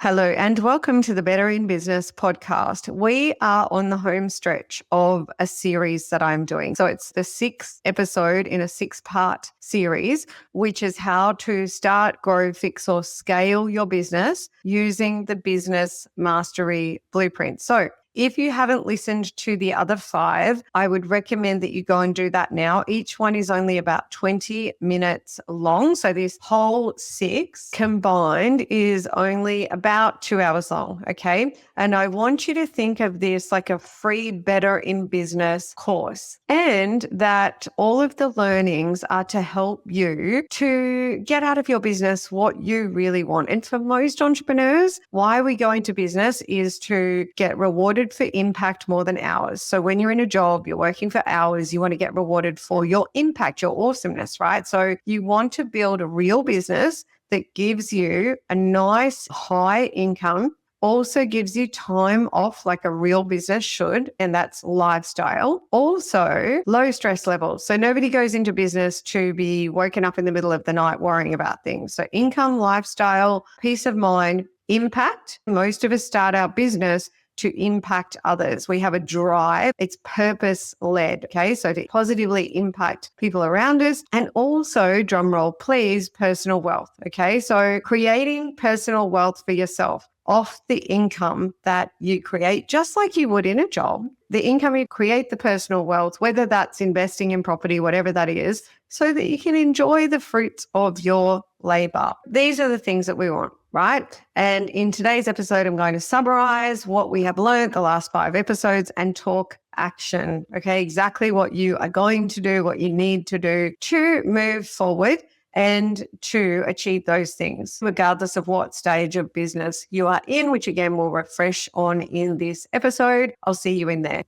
Hello and welcome to the Better in Business podcast. We are on the home stretch of a series that I'm doing. So it's the 6th episode in a 6-part series, which is how to start, grow, fix, or scale your business using the business mastery blueprint. So if you haven't listened to the other 5, I would recommend that you go and do that now. Each one is only about 20 minutes long. So this whole 6 combined is only about 2 hours long, okay? And I want you to think of this like a free Better in Business course, and that all of the learnings are to help you to get out of your business what you really want. And for most entrepreneurs, why we go into business is to get rewarded for impact more than hours. So when you're in a job, you're working for hours, you want to get rewarded for your impact, your awesomeness, right? So you want to build a real business that gives you a nice high income, also gives you time off like a real business should, and that's lifestyle. Also, low stress levels. So nobody goes into business to be woken up in the middle of the night worrying about things. So income, lifestyle, peace of mind, impact. Most of us start our business to impact others. We have a drive. It's purpose-led, okay? So to positively impact people around us, and also, drum roll please, personal wealth, okay? So creating personal wealth for yourself off the income that you create, just like you would in a job. The income you create, the personal wealth, whether that's investing in property, whatever that is, so that you can enjoy the fruits of your labor. These are the things that we want, right? And in today's episode, I'm going to summarize what we have learned the last 5 episodes and talk action, okay? Exactly what you are going to do, what you need to do to move forward and to achieve those things, regardless of what stage of business you are in, which again, we'll refresh on in this episode. I'll see you in there.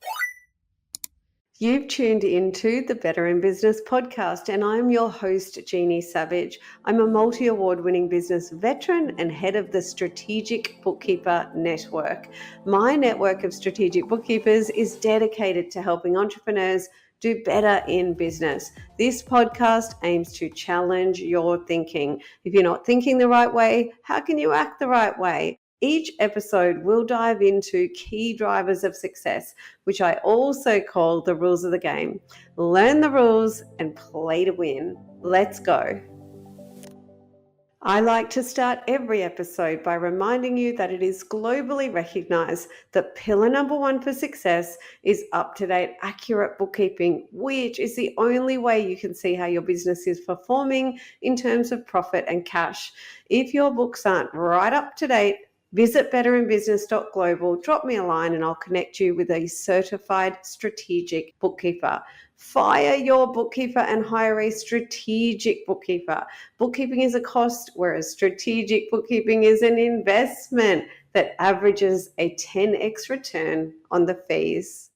You've tuned into the Better in Business podcast, and I'm your host, Jeannie Savage. I'm a multi-award winning business veteran and head of the Strategic Bookkeeper Network. My network of strategic bookkeepers is dedicated to helping entrepreneurs do better in business. This podcast aims to challenge your thinking. If you're not thinking the right way, how can you act the right way? Each episode will dive into key drivers of success, which I also call the rules of the game. Learn the rules and play to win. Let's go. I like to start every episode by reminding you that it is globally recognized that pillar number 1 for success is up-to-date, accurate bookkeeping, which is the only way you can see how your business is performing in terms of profit and cash. If your books aren't right up to date, visit betterinbusiness.global, drop me a line, and I'll connect you with a certified strategic bookkeeper. Fire your bookkeeper and hire a strategic bookkeeper. Bookkeeping is a cost, whereas strategic bookkeeping is an investment that averages a 10x return on the fees.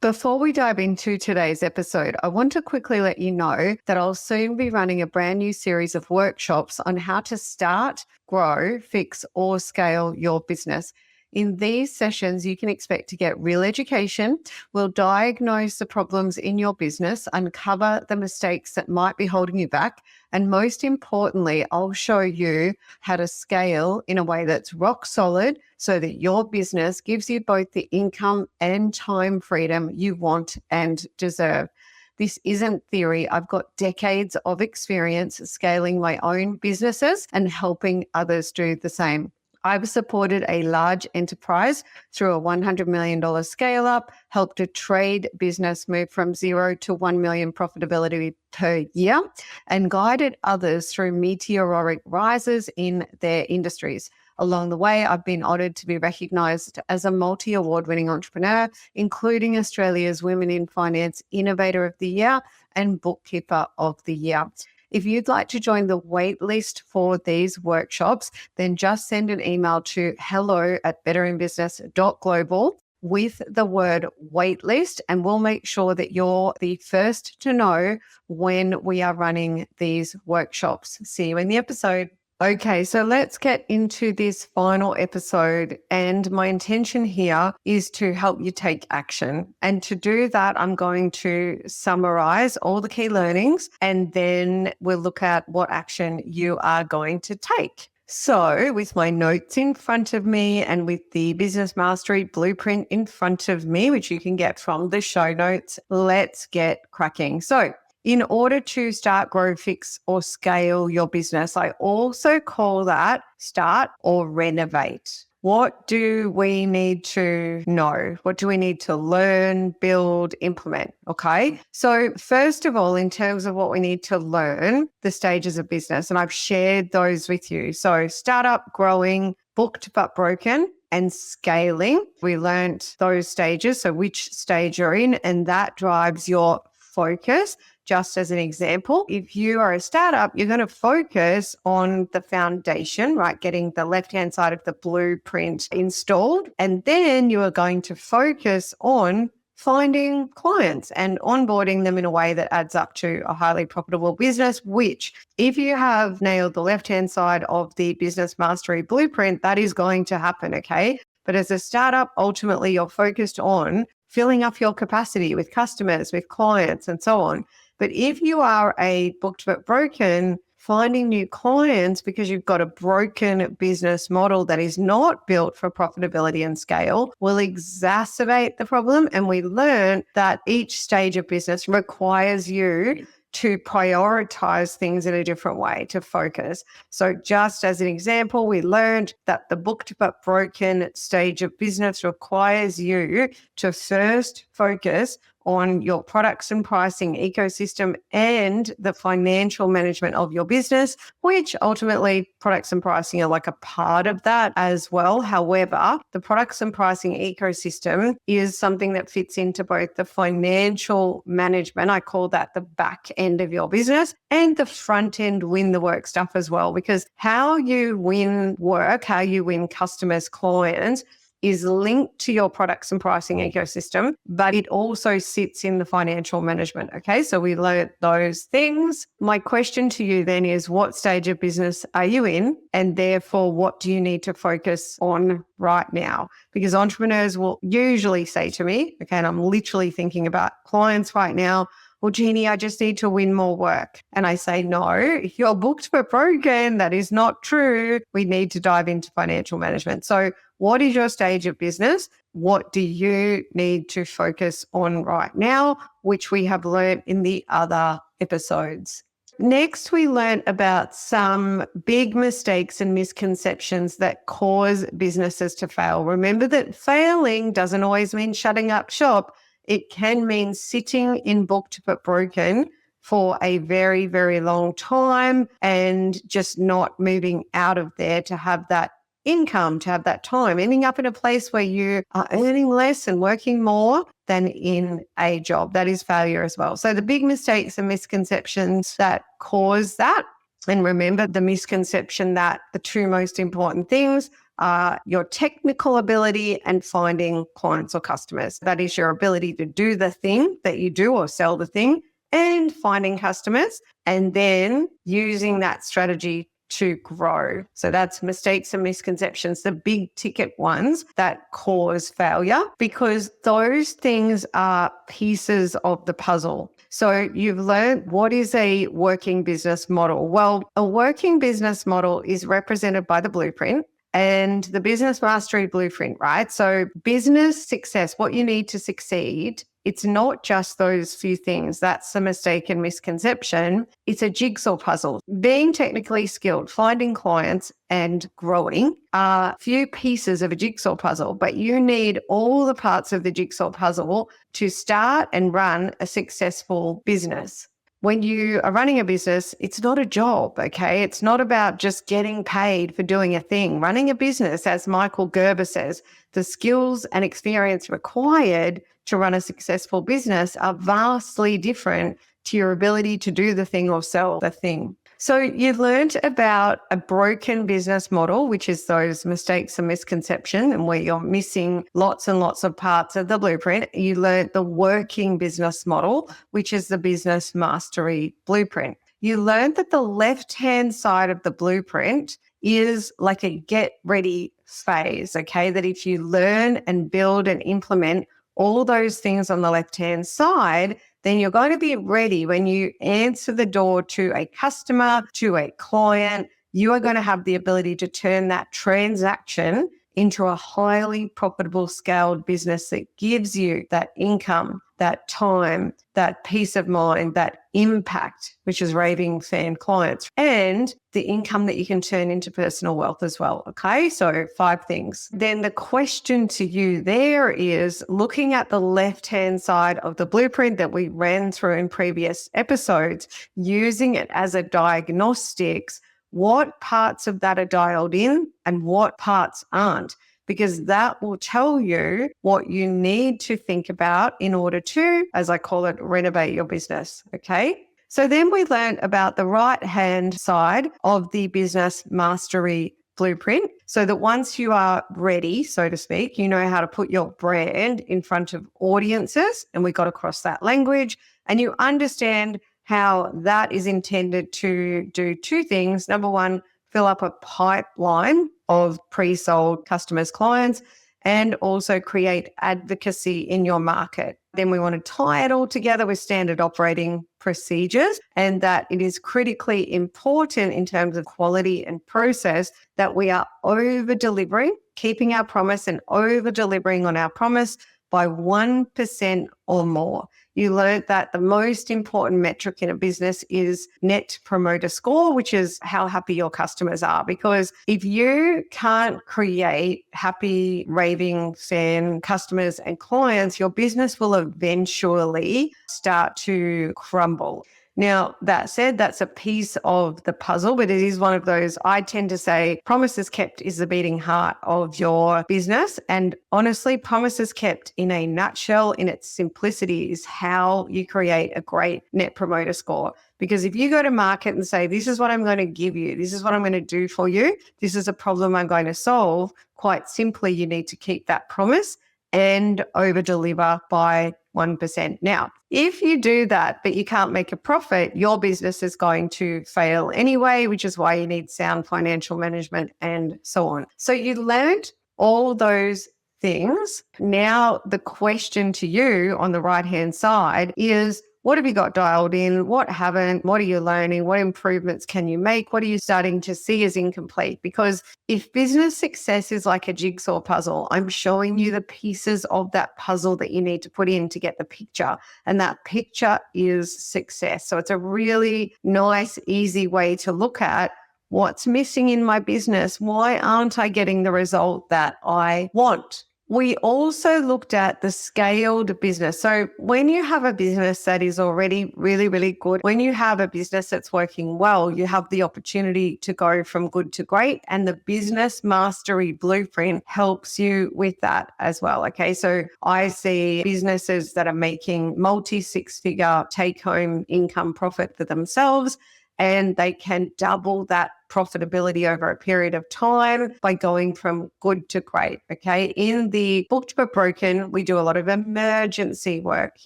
Before we dive into today's episode, I want to quickly let you know that I'll soon be running a brand new series of workshops on how to start, grow, fix, or scale your business. In these sessions, you can expect to get real education. We'll diagnose the problems in your business, uncover the mistakes that might be holding you back, and most importantly, I'll show you how to scale in a way that's rock solid so that your business gives you both the income and time freedom you want and deserve. This isn't theory. I've got decades of experience scaling my own businesses and helping others do the same. I've supported a large enterprise through a $100 million scale up, helped a trade business move from 0 to 1 million profitability per year, and guided others through meteoric rises in their industries. Along the way, I've been honoured to be recognised as a multi-award winning entrepreneur, including Australia's Women in Finance Innovator of the Year and Bookkeeper of the Year. If you'd like to join the waitlist for these workshops, then just send an email to hello@betterinbusiness.global with the word waitlist, and we'll make sure that you're the first to know when we are running these workshops. See you in the episode. Okay, so let's get into this final episode. And my intention here is to help you take action. And to do that, I'm going to summarize all the key learnings, and then we'll look at what action you are going to take. So, with my notes in front of me and with the Business Mastery Blueprint in front of me, which you can get from the show notes, let's get cracking. So, in order to start, grow, fix, or scale your business, I also call that start or renovate. What do we need to know? What do we need to learn, build, implement? Okay. So, first of all, in terms of what we need to learn, the stages of business, and I've shared those with you. So, startup, growing, booked but broken, and scaling. We learned those stages. So, which stage you're in, and that drives your focus. Just as an example, if you are a startup, you're going to focus on the foundation, right? Getting the left-hand side of the blueprint installed. And then you are going to focus on finding clients and onboarding them in a way that adds up to a highly profitable business, which if you have nailed the left-hand side of the business mastery blueprint, that is going to happen, okay? But as a startup, ultimately you're focused on filling up your capacity with customers, with clients, and so on. But if you are a booked but broken, finding new clients because you've got a broken business model that is not built for profitability and scale will exacerbate the problem. And we learned that each stage of business requires you to prioritize things in a different way, to focus. So just as an example, we learned that the booked but broken stage of business requires you to first focus on your products and pricing ecosystem and the financial management of your business, which ultimately products and pricing are like a part of that as well. However, the products and pricing ecosystem is something that fits into both the financial management, I call that the back end of your business, and the front end win the work stuff as well, because how you win work, how you win customers, clients, is linked to your products and pricing ecosystem, but it also sits in the financial management. Okay, so we learned those things. My question to you then is, what stage of business are you in? And therefore, what do you need to focus on right now? Because entrepreneurs will usually say to me, okay, and I'm literally thinking about clients right now, well, Jeannie, I just need to win more work. And I say, no, you're booked but broken. That is not true. We need to dive into financial management. So what is your stage of business? What do you need to focus on right now, which we have learned in the other episodes? Next, we learned about some big mistakes and misconceptions that cause businesses to fail. Remember that failing doesn't always mean shutting up shop. It can mean sitting in booked but broken for a very, very long time and just not moving out of there to have that income, to have that time, ending up in a place where you are earning less and working more than in a job. That is failure as well. So the big mistakes and misconceptions that cause that, and remember the misconception that the two most important things are your technical ability and finding clients or customers. That is your ability to do the thing that you do or sell the thing and finding customers, and then using that strategy to grow. So that's mistakes and misconceptions, the big ticket ones that cause failure, because those things are pieces of the puzzle. So you've learned, what is a working business model? Well, a working business model is represented by the blueprint and the business mastery blueprint, right? So business success, what you need to succeed, it's not just those few things. That's a mistake and misconception. It's a jigsaw puzzle. Being technically skilled, finding clients and growing are few pieces of a jigsaw puzzle, but you need all the parts of the jigsaw puzzle to start and run a successful business. When you are running a business, it's not a job, okay? It's not about just getting paid for doing a thing. Running a business, as Michael Gerber says, the skills and experience required to run a successful business are vastly different to your ability to do the thing or sell the thing. So you learned about a broken business model, which is those mistakes and misconception, and where you're missing lots and lots of parts of the blueprint. You learned the working business model, which is the business mastery blueprint. You learned that the left-hand side of the blueprint is like a get ready phase, okay? That if you learn and build and implement all those things on the left-hand side, then you're going to be ready when you answer the door to a customer, to a client, you are going to have the ability to turn that transaction into a highly profitable scaled business that gives you that income, that time, that peace of mind, that impact, which is raving fan clients, and the income that you can turn into personal wealth as well. Okay, so 5 things. Then the question to you there is, looking at the left-hand side of the blueprint that we ran through in previous episodes, using it as a diagnostics, what parts of that are dialed in and what parts aren't, because that will tell you what you need to think about in order to, as I call it, renovate your business. Okay. So then we learned about the right-hand side of the business mastery blueprint, so that once you are ready, so to speak, you know how to put your brand in front of audiences, and we got across that language, and you understand how that is intended to do 2 things. Number 1, fill up a pipeline of pre-sold customers, clients, and also create advocacy in your market. Then we want to tie it all together with standard operating procedures, and that it is critically important in terms of quality and process that we are over-delivering, keeping our promise and over-delivering on our promise by 1% or more. You learned that the most important metric in a business is net promoter score, which is how happy your customers are. Because if you can't create happy, raving fan customers and clients, your business will eventually start to crumble. Now, that said, that's a piece of the puzzle, but it is one of those, I tend to say, promises kept is the beating heart of your business. And honestly, promises kept in a nutshell, in its simplicity, is how you create a great net promoter score. Because if you go to market and say, this is what I'm going to give you, this is what I'm going to do for you, this is a problem I'm going to solve, quite simply, you need to keep that promise and over deliver by 1%. Now, if you do that, but you can't make a profit, your business is going to fail anyway, which is why you need sound financial management and so on. So you learned all those things. Now, the question to you on the right-hand side is, what have you got dialed in? What haven't? What are you learning? What improvements can you make? What are you starting to see as incomplete? Because if business success is like a jigsaw puzzle, I'm showing you the pieces of that puzzle that you need to put in to get the picture. And that picture is success. So it's a really nice, easy way to look at what's missing in my business. Why aren't I getting the result that I want? We also looked at the scaled business. So when you have a business that is already really, really good, when you have a business that's working well, you have the opportunity to go from good to great. And the business mastery blueprint helps you with that as well. Okay. So I see businesses that are making multi-6-figure take-home income profit for themselves, and they can double that profitability over a period of time by going from good to great. Okay. In the Booked But Broken, we do a lot of emergency work.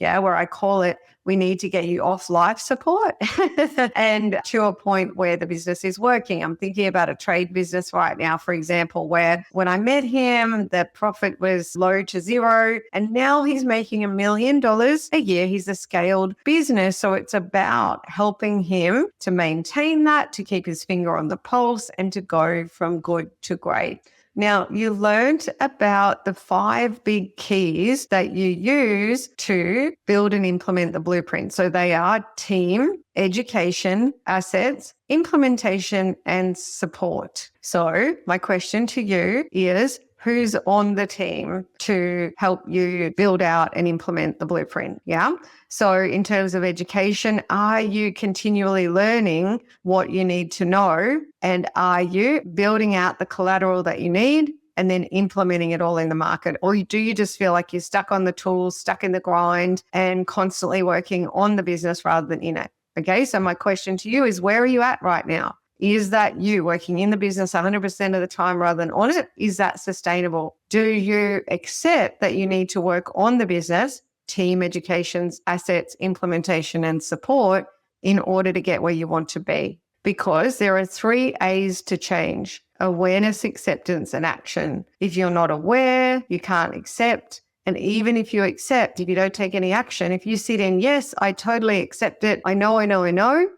Yeah. Where I call it, we need to get you off life support and to a point where the business is working. I'm thinking about a trade business right now, for example, where when I met him, the profit was low to zero, and now he's making $1 million a year. He's a scaled business. So it's about helping him to maintain that, to keep his finger on the pulse, and to go from good to great. Now, you learned about the 5 big keys that you use to build and implement the blueprint. So they are team, education, assets, implementation, and support. So my question to you is, who's on the team to help you build out and implement the blueprint? Yeah. So in terms of education, are you continually learning what you need to know? And are you building out the collateral that you need and then implementing it all in the market? Or do you just feel like you're stuck on the tools, stuck in the grind, and constantly working on the business rather than in it? Okay. So my question to you is, where are you at right now? Is that you working in the business 100% of the time rather than on it? Is that sustainable? Do you accept that you need to work on the business, team, educations, assets, implementation, and support in order to get where you want to be? Because there are 3 A's to change: awareness, acceptance, and action. If you're not aware, you can't accept. And even if you accept, if you don't take any action, if you sit in, yes, I totally accept it. I know.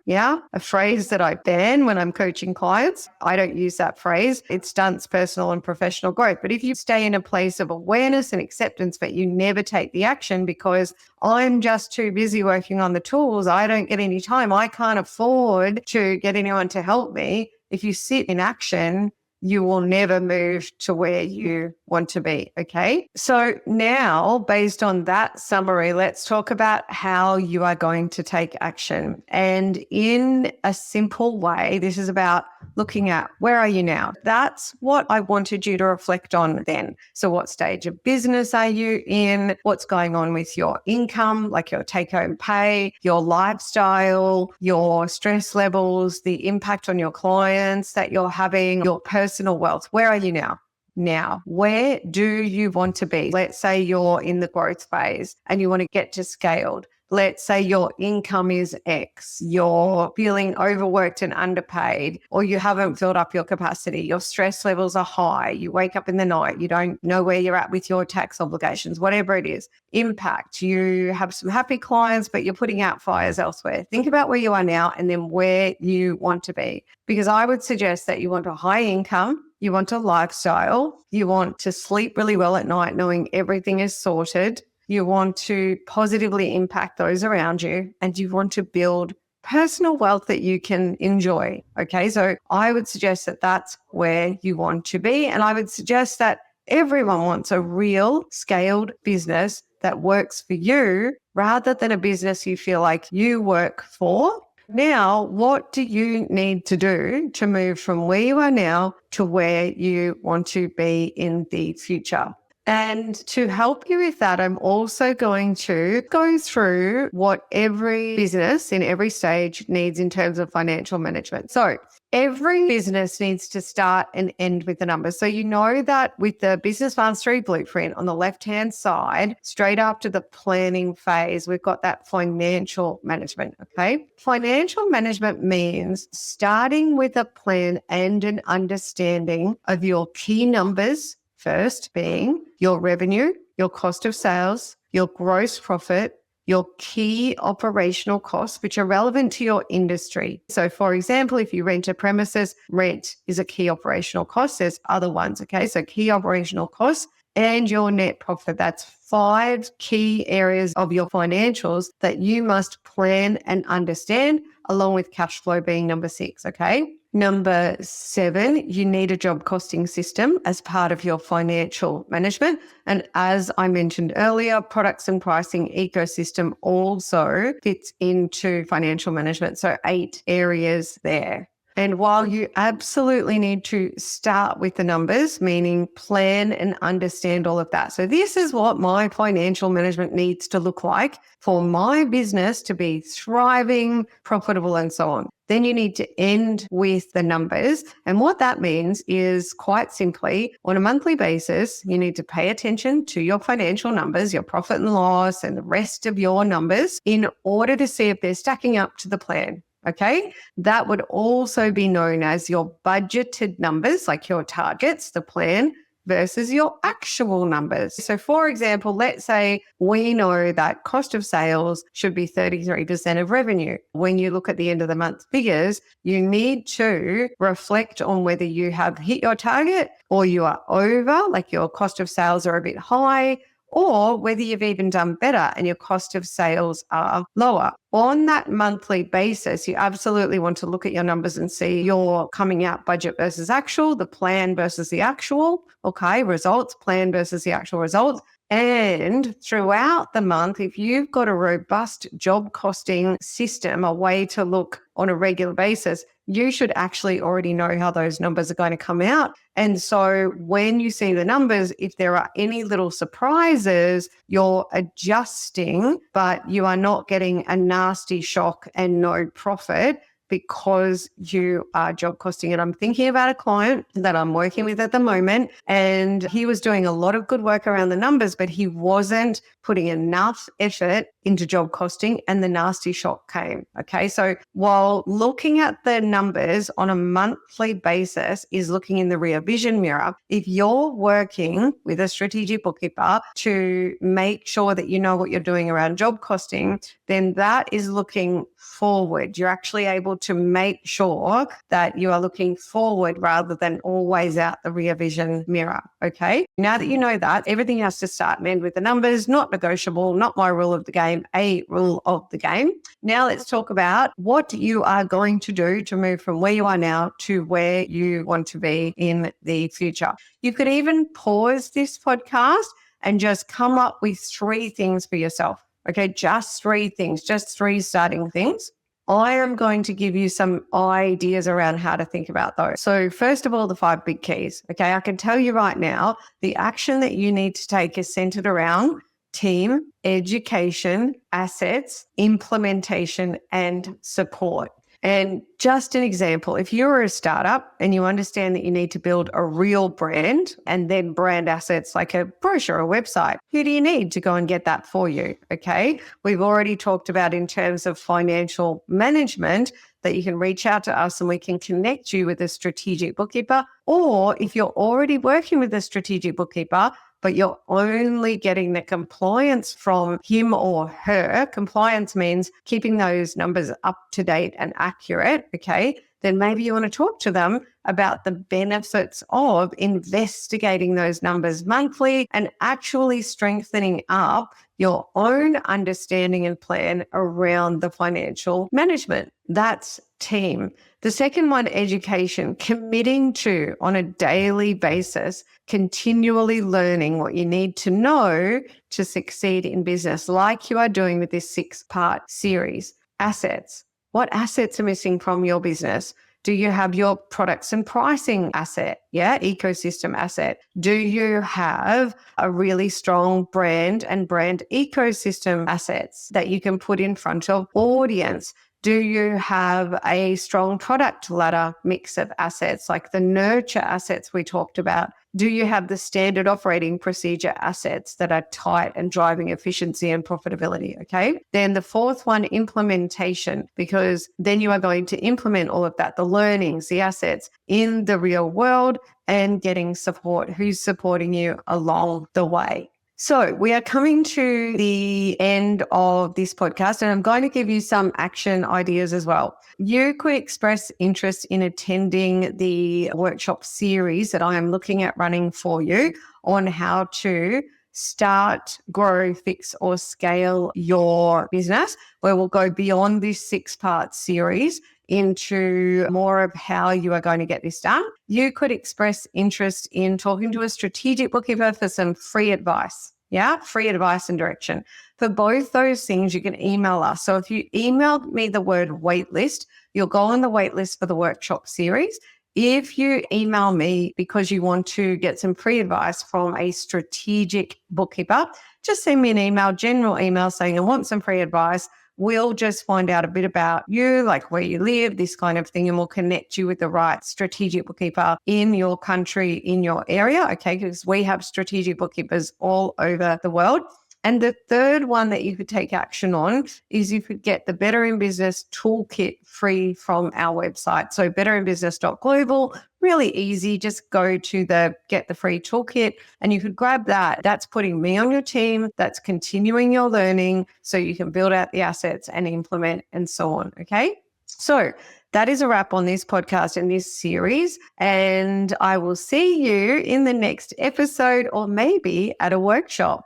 Yeah. A phrase that I ban when I'm coaching clients. I don't use that phrase. It stunts personal and professional growth. But if you stay in a place of awareness and acceptance, but you never take the action because I'm just too busy working on the tools, I don't get any time, I can't afford to get anyone to help me. If you sit in action, you will never move to where you want to be. Okay. So now, based on that summary, let's talk about how you are going to take action. And in a simple way, this is about looking at where are you now? That's what I wanted you to reflect on then. So what stage of business are you in? What's going on with your income, like your take-home pay, your lifestyle, your stress levels, the impact on your clients that you're having, your personal wealth? Where are you now? Now, where do you want to be? Let's say you're in the growth phase and you want to get to scaled. Let's say your income is X, you're feeling overworked and underpaid, or you haven't filled up your capacity, your stress levels are high, you wake up in the night, you don't know where you're at with your tax obligations, whatever it is. Impact, you have some happy clients, but you're putting out fires elsewhere. Think about where you are now and then where you want to be. Because I would suggest that you want a high income, you want a lifestyle, you want to sleep really well at night knowing everything is sorted. You want to positively impact those around you, and you want to build personal wealth that you can enjoy. Okay. So I would suggest that that's where you want to be. And I would suggest that everyone wants a real scaled business that works for you rather than a business you feel like you work for. Now, what do you need to do to move from where you are now to where you want to be in the future? And to help you with that, I'm also going to go through what every business in every stage needs in terms of financial management. So every business needs to start and end with the numbers. So you know that with the Business Mastery Blueprint on the left-hand side, straight after the planning phase, we've got that financial management, okay? Financial management means starting with a plan and an understanding of your key numbers, first being your revenue, your cost of sales, your gross profit, your key operational costs, which are relevant to your industry. So for example, if you rent a premises, rent is a key operational cost. There's other ones, okay? So key operational costs and your net profit. That's 5 key areas of your financials that you must plan and understand, along with cash flow being number 6, okay? Number 7, you need a job costing system as part of your financial management. And as I mentioned earlier, products and pricing ecosystem also fits into financial management. So 8 areas there. And while you absolutely need to start with the numbers, meaning plan and understand all of that. So this is what my financial management needs to look like for my business to be thriving, profitable, and so on. Then you need to end with the numbers. And what that means is quite simply, on a monthly basis, you need to pay attention to your financial numbers, your profit and loss, and the rest of your numbers in order to see if they're stacking up to the plan. Okay, that would also be known as your budgeted numbers, like your targets, the plan, versus your actual numbers. So for example, let's say we know that cost of sales should be 33% of revenue. When you look at the end of the month figures, you need to reflect on whether you have hit your target or you are over, like your cost of sales are a bit high, or whether you've even done better and your cost of sales are lower. On that monthly basis, you absolutely want to look at your numbers and see your coming out budget versus actual, the plan versus the actual, okay, results, plan versus the actual results. And throughout the month, if you've got a robust job costing system, a way to look on a regular basis, you should actually already know how those numbers are going to come out. And so when you see the numbers, if there are any little surprises, you're adjusting, but you are not getting a nasty shock and no profit because you are job costing it. I'm thinking about a client that I'm working with at the moment, and he was doing a lot of good work around the numbers, but he wasn't putting enough effort into job costing and the nasty shock came. Okay. So while looking at the numbers on a monthly basis is looking in the rear vision mirror, if you're working with a strategic bookkeeper to make sure that you know what you're doing around job costing, then that is looking forward. You're actually able to make sure that you are looking forward rather than always out the rear vision mirror. Okay. Now that you know that, everything has to start and end with the numbers, not negotiable, not my rule of the game, a rule of the game. Now let's talk about what you are going to do to move from where you are now to where you want to be in the future. You could even pause this podcast and just come up with 3 things for yourself. Okay, just 3 things, just 3 starting things. I am going to give you some ideas around how to think about those. So first of all, the 5 big keys. Okay, I can tell you right now, the action that you need to take is centered around team, education, assets, implementation, and support. And just an example, if you're a startup and you understand that you need to build a real brand and then brand assets like a brochure, a website, who do you need to go and get that for you? Okay. We've already talked about in terms of financial management that you can reach out to us and we can connect you with a strategic bookkeeper. Or if you're already working with a strategic bookkeeper, but you're only getting the compliance from him or her. Compliance means keeping those numbers up to date and accurate, okay? Then maybe you want to talk to them about the benefits of investigating those numbers monthly and actually strengthening up your own understanding and plan around the financial management. That's team. The second one, education, committing to on a daily basis, continually learning what you need to know to succeed in business, like you are doing with this 6-part series. Assets. What assets are missing from your business? Do you have your products and pricing asset? Yeah, ecosystem asset. Do you have a really strong brand and brand ecosystem assets that you can put in front of audience? Do you have a strong product ladder mix of assets like the nurture assets we talked about? Do you have the standard operating procedure assets that are tight and driving efficiency and profitability? Okay. Then the 4th one, implementation, because then you are going to implement all of that, the learnings, the assets in the real world and getting support. Who's supporting you along the way? So we are coming to the end of this podcast and I'm going to give you some action ideas as well. You could express interest in attending the workshop series that I am looking at running for you on how to start, grow, fix, or scale your business, where we'll go beyond this 6-part series into more of how you are going to get this done. You could express interest in talking to a strategic bookkeeper for some free advice. Yeah, free advice and direction. For both those things, you can email us. So if you email me the word waitlist, you'll go on the waitlist for the workshop series. If you email me because you want to get some free advice from a strategic bookkeeper, just send me an email, general email saying I want some free advice. We'll just find out a bit about you, like where you live, this kind of thing, and we'll connect you with the right strategic bookkeeper in your country, in your area, okay? Because we have strategic bookkeepers all over the world. And the third one that you could take action on is you could get the Better in Business toolkit free from our website. So betterinbusiness.global, really easy. Just go to get the free toolkit and you could grab that. That's putting me on your team. That's continuing your learning so you can build out the assets and implement and so on. Okay. So that is a wrap on this podcast and this series. And I will see you in the next episode or maybe at a workshop.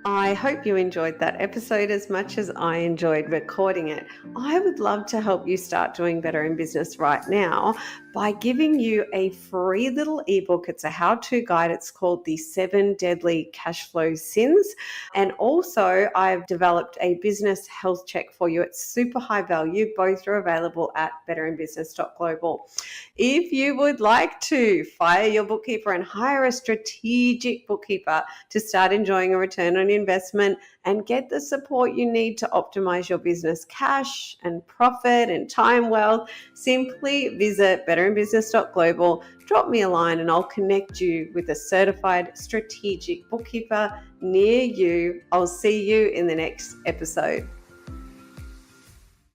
I hope you enjoyed that episode as much as I enjoyed recording it. I would love to help you start doing better in business right now by giving you a free little ebook. It's a how-to guide. It's called the 7 Deadly Cash Flow Sins. And also I've developed a business health check for you. It's super high value. Both are available at betterinbusiness.global. If you would like to fire your bookkeeper and hire a strategic bookkeeper to start enjoying a return on investment and get the support you need to optimize your business cash and profit and time wealth, simply visit betterinbusiness.global, drop me a line and I'll connect you with a certified strategic bookkeeper near you. I'll see you in the next episode.